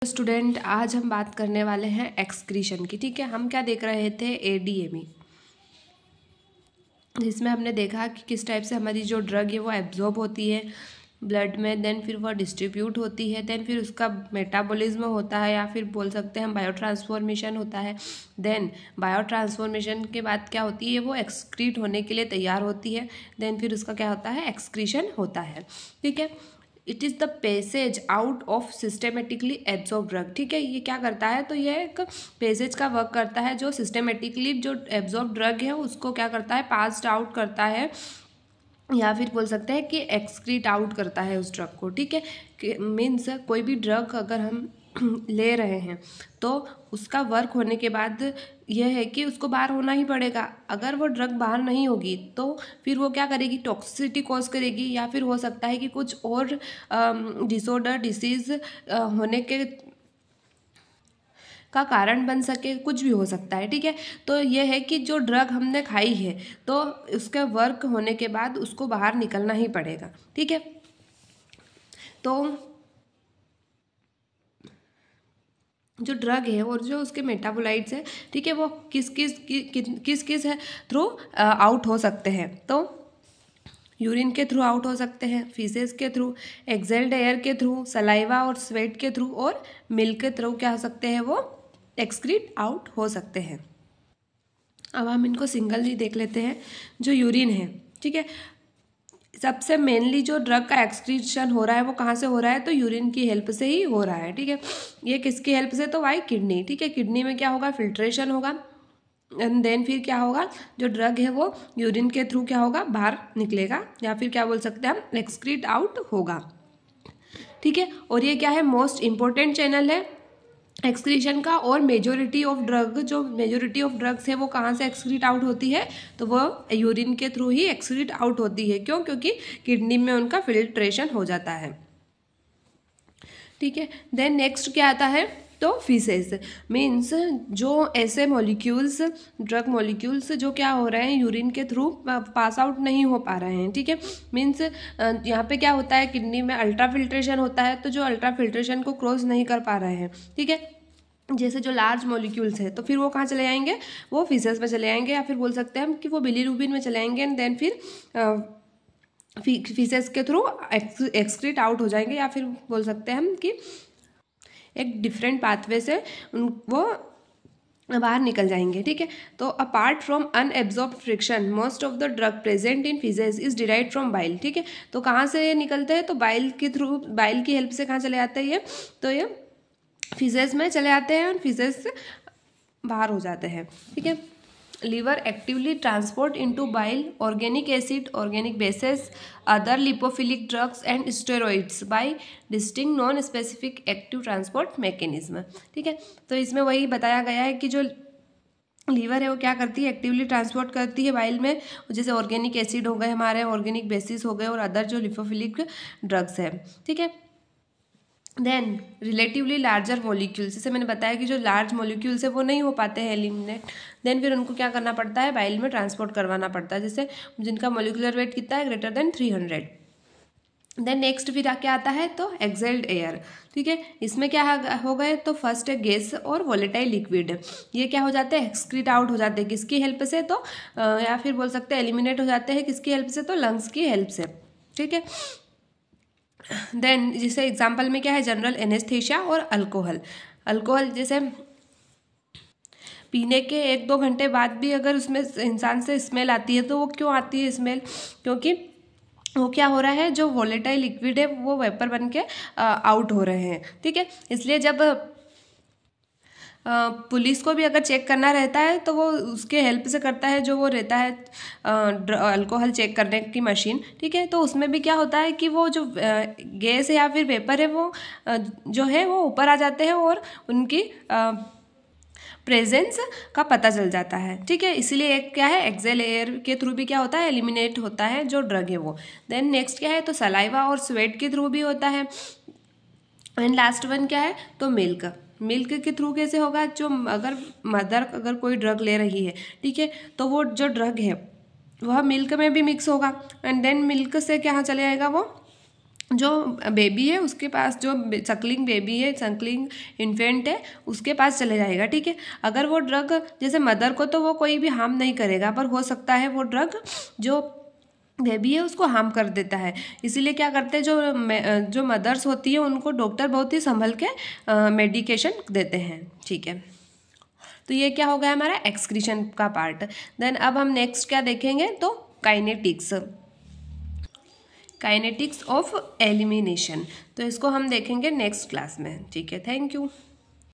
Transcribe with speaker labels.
Speaker 1: Student, आज हम बात करने वाले हैं एक्सक्रीशन की। ठीक है, हम क्या देख रहे थे, ADME, जिसमें हमने देखा कि किस टाइप से हमारी जो ड्रग है वो एब्जॉर्ब होती है ब्लड में, देन फिर वो डिस्ट्रीब्यूट होती है, देन फिर उसका मेटाबॉलिज्म होता है या फिर बोल सकते हैं हम बायो ट्रांसफॉर्मेशन होता है। देन बायो ट्रांसफॉर्मेशन के बाद क्या होती है, वो एक्सक्रीट होने के लिए तैयार होती है। देन फिर उसका क्या होता है, एक्सक्रीशन होता है। ठीक है, it is the passage out of systematically absorb drug. ठीक है, ये क्या करता है, तो ये एक पैसेज का वर्क करता है जो सिस्टेमेटिकली जो एब्जॉर्ब ड्रग है उसको क्या करता है, पास्ड आउट करता है या फिर बोल सकते हैं कि एक्सक्रीट आउट करता है उस ड्रग को। ठीक है, मीन्स कोई भी ड्रग अगर हम ले रहे हैं तो उसका वर्क होने के बाद यह है कि उसको बाहर होना ही पड़ेगा। अगर वो ड्रग बाहर नहीं होगी तो फिर वो क्या करेगी, टॉक्सिसिटी कॉज करेगी या फिर हो सकता है कि कुछ और डिसऑर्डर डिसीज होने के का कारण बन सके, कुछ भी हो सकता है। ठीक है, तो यह है कि जो ड्रग हमने खाई है तो उसके वर्क होने के बाद उसको बाहर निकलना ही पड़ेगा। ठीक है, तो जो ड्रग है और जो उसके मेटाबोलाइट्स है, ठीक है, वो किस किस है थ्रू आउट हो सकते हैं। तो यूरिन के थ्रू आउट हो सकते हैं, फीसेस के थ्रू, एक्सेल्ड एयर के थ्रू, सलाइवा और स्वेट के थ्रू, और मिल्क के थ्रू क्या हो सकते हैं, वो एक्सक्रीट आउट हो सकते हैं। अब हम इनको सिंगल ही देख लेते हैं। जो यूरिन है, ठीक है, सबसे मेनली जो ड्रग का एक्सक्रीशन हो रहा है वो कहाँ से हो रहा है, तो यूरिन की हेल्प से ही हो रहा है। ठीक है, ये किसकी हेल्प से, तो वाई किडनी। ठीक है, किडनी में क्या होगा, फिल्ट्रेशन होगा एंड देन फिर क्या होगा, जो ड्रग है वो यूरिन के थ्रू क्या होगा, बाहर निकलेगा या फिर क्या बोल सकते हैं हम, एक्सक्रीट आउट होगा। ठीक है, और ये क्या है, मोस्ट इंपॉर्टेंट चैनल है एक्सक्रीशन का। और मेजोरिटी ऑफ ड्रग्स है वो कहाँ से एक्सक्रीट आउट होती है, तो वो यूरिन के थ्रू ही एक्सक्रीट आउट होती है। क्यों, क्योंकि किडनी में उनका फिल्ट्रेशन हो जाता है। ठीक है, देन नेक्स्ट क्या आता है, तो फीसेस, मीन्स जो ऐसे मॉलिक्यूल्स, ड्रग मॉलिक्यूल्स जो क्या हो रहे हैं, यूरिन के थ्रू पास आउट नहीं हो पा रहे हैं। ठीक है, मीन्स यहाँ पे क्या होता है, किडनी में अल्ट्रा फिल्ट्रेशन होता है, तो जो अल्ट्रा फिल्ट्रेशन को क्रॉस नहीं कर पा रहे हैं। ठीक है, जैसे जो लार्ज मॉलिक्यूल्स है तो फिर वो कहाँ चले जाएंगे, वो फीसेस में चले जाएंगे या फिर बोल सकते हैं हम कि वो बिलीरुबिन में चले जाएंगे एंड देन फिर फीसेस के थ्रू एक्सक्रीट आउट हो जाएंगे या फिर बोल सकते हैं हम कि एक डिफरेंट पाथवे से वो बाहर निकल जाएंगे। ठीक है, तो apart from unabsorbed friction most of the drug present in faeces is derived from bile. ठीक है, तो कहाँ से ये निकलते हैं, तो बाइल के थ्रू, बाइल की हेल्प से कहाँ चले जाते हैं ये, तो ये फीसेस में चले आते हैं और फीसेस से बाहर हो जाते हैं। ठीक है, liver actively transport into bile organic acid, organic bases, other lipophilic drugs and steroids by distinct non specific active transport mechanism. ठीक है, तो इसमें वही बताया गया है कि जो लीवर है वो क्या करती है, एक्टिवली ट्रांसपोर्ट करती है बाइल में, जैसे ऑर्गेनिक एसिड हो गए हमारे, ऑर्गेनिक बेसिस हो गए और अदर जो लिपोफिलिक ड्रग्स है। ठीक है, देन रिलेटिवली लार्जर मॉलिक्यूल्स, जैसे मैंने बताया कि जो लार्ज मॉलिक्यूल्स है वो नहीं हो पाते हैं एलिमिनेट, देन फिर उनको क्या करना पड़ता है, बाइल में ट्रांसपोर्ट करवाना पड़ता है, जैसे जिनका मॉलिक्यूलर वेट कितना है, ग्रेटर देन 300। देन नेक्स्ट फिर क्या आता है, तो एक्सेल्ड एयर। ठीक है, इसमें क्या हो गए, तो फर्स्ट है गैस और वोलेटाइल लिक्विड, ये क्या हो जाते हैं, एक्सक्रीट आउट हो जाते हैं किसकी हेल्प से, तो या फिर बोल सकते हैं एलिमिनेट हो जाते हैं किसकी हेल्प से, तो लंग्स की हेल्प से। ठीक है, देन जैसे एग्जाम्पल में क्या है, जनरल एनेस्थीसिया और अल्कोहल। अल्कोहल जैसे पीने के 1-2 घंटे बाद भी अगर उसमें इंसान से स्मेल आती है, तो वो क्यों आती है स्मेल, क्योंकि वो क्या हो रहा है, जो वोलेटाइल लिक्विड है वो वेपर बन के आउट हो रहे हैं। ठीक है, इसलिए जब पुलिस को भी अगर चेक करना रहता है तो वो उसके हेल्प से करता है, जो वो रहता है अल्कोहल चेक करने की मशीन। ठीक है, तो उसमें भी क्या होता है कि वो जो गैस है या फिर वेपर है वो जो है वो ऊपर आ जाते हैं और उनकी प्रेजेंस का पता चल जाता है। ठीक है, इसीलिए एक क्या है, एक्सेल एयर के थ्रू भी क्या होता है, एलिमिनेट होता है जो ड्रग है वो। देन नेक्स्ट क्या है, तो सलाइवा और स्वेट के थ्रू भी होता है। एंड लास्ट वन क्या है, तो मिल्क के थ्रू कैसे होगा, जो अगर मदर अगर कोई ड्रग ले रही है, ठीक है, तो वो जो ड्रग है वह मिल्क में भी मिक्स होगा एंड देन मिल्क से क्या चले जाएगा, वो जो बेबी है उसके पास, जो सक्लिंग बेबी है, सक्लिंग इन्फेंट है, उसके पास चले जाएगा, ठीक है। अगर वो ड्रग जैसे मदर को तो वो कोई भी हार्म नहीं करेगा, पर हो सकता है वो ड्रग जो बेबी है उसको हार्म कर देता है। इसीलिए क्या करते हैं, जो मदर्स होती है उनको डॉक्टर बहुत ही संभल के मेडिकेशन देते हैं, ठीक है। तो ये क्या हो गया हमारा एक्सक्रीशन का पार्ट। देन अब हम नेक्स्ट क्या देखेंगे, तो काइनेटिक्स ऑफ एलिमिनेशन। तो इसको हम देखेंगे नेक्स्ट क्लास में, ठीक है। Thank you.